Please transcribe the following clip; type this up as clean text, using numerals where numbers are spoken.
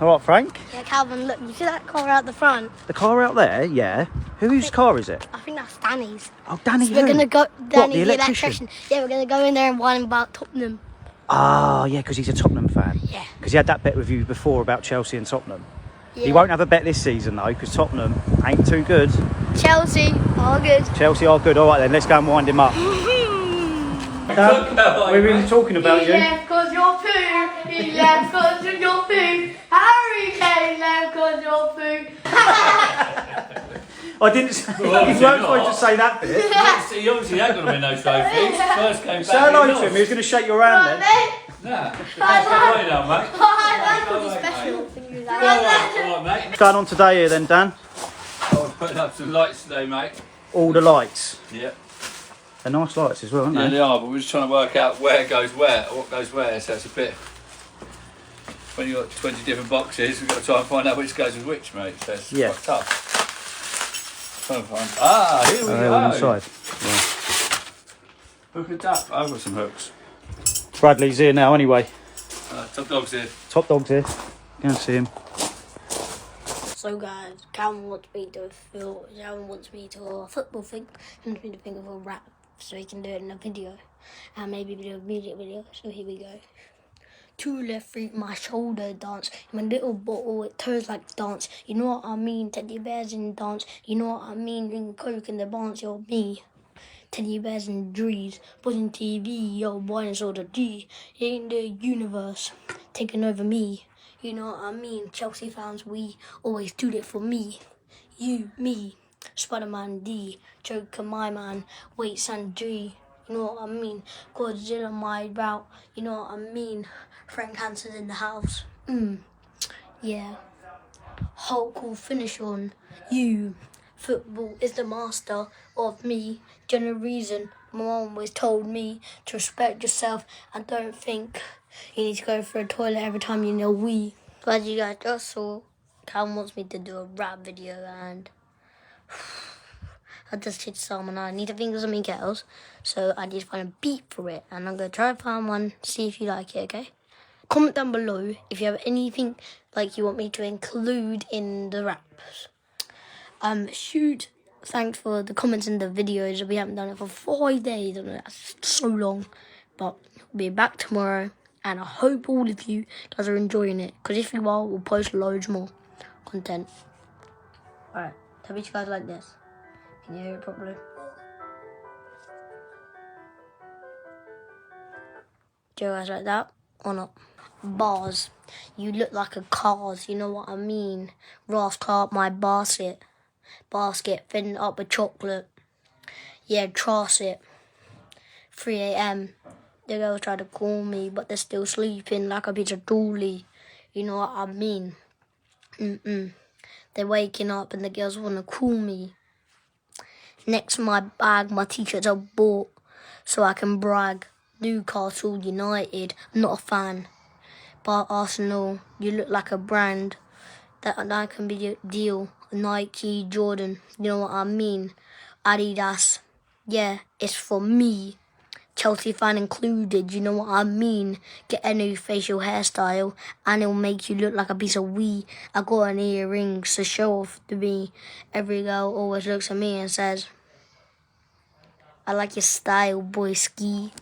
All right, Frank. Yeah, Calvin, look, you see that car out the front? The car out there, yeah. Whose car is it? I think that's Danny's. Oh, Danny So we're going to go, Danny, the the electrician? electrician. Yeah, we're going to go in there and whine about Tottenham. Ah, yeah, because he's a Tottenham fan. Yeah. Because he had that bet with you before about Chelsea and Tottenham. Yeah. He won't have a bet this season, though, because Tottenham ain't too good. Chelsea are good. Chelsea are good. All right, then, let's go and wind him up. We've been talking about you. Yeah, because you're poo. Yeah, because you're poo. Harry Kane left because you're poo. I didn't say, Well, you weren't supposed to say that bit. He obviously ain't going to win no trophies. First came back. Say hello to him, he was going to shake your hand then. Nah, that's the way down, mate. That's pretty special for you, All right, mate. What's going on today here then, Dan? I was putting up some lights today, mate. All the lights. Yeah. They're nice lights as well, aren't Yeah, they? they are, but we're just trying to work out where goes where, or what goes where, so it's a bit... When you've got 20 different boxes, we've got to try and find out which goes with which, mate, so it's Yeah. quite tough. Trying to find... Here we go! On the side. Hook it up. I've got some hooks. Bradley's here now anyway. Top dog's here. Top dog's here. Go and see him. So guys, Calvin wants me to a football thing. He wants me to think of a rap so he can do it in a video. And maybe do a music video. So here we go. Two left feet, my shoulder dance. My little bottle, it turns like dance. You know what I mean? Teddy bears in dance. You know what I mean? Drink coke in the bounce, you're me. Teddy bears and dreams. Watching TV, yo boy, and so the G. In the universe, taking over me. You know what I mean? Chelsea fans, we always do it for me. You, me, Spider-Man D, Joker, my man, Weights and G. You know what I mean? Godzilla, my route. You know what I mean? Frank Hanson in the house. Yeah. Hulk will finish on you. Football is the master of me. General reason my mom always told me to respect yourself and don't think you need to go for a toilet every time you know wee. But as you guys just saw, Calvin wants me to do a rap video and I just hit some and I need to think of something else. So I need to find a beat for it and I'm going to try and find one, see if you like it, okay? Comment down below if you have anything like you want me to include in the raps. Shoot. Thanks for the comments in the videos. We haven't done it for 5 days. I know that's so long. But we'll be back tomorrow. And I hope all of you guys are enjoying it. Because if you are, we'll post loads more content. Alright. Tell me if you guys like this. Can you hear it properly? Do you guys like that? Or not? Bars. You look like a cars. You know what I mean? Rascal up my basket. Filling up with chocolate. Yeah, trust it. 3 a.m. The girls try to call me, but they're still sleeping like a piece of dolly. You know what I mean? They're waking up and the girls want to call me. Next to my bag, my t-shirts are bought so I can brag. Newcastle United, not a fan. But Arsenal, you look like a brand. That can be a deal. Nike, Jordan, you know what I mean? Adidas, yeah, it's for me. Chelsea fan included, you know what I mean? Get a new facial hairstyle and it'll make you look like a piece of wee. I got an earrings to show off to me. Every girl always looks at me and says, I like your style, boy ski.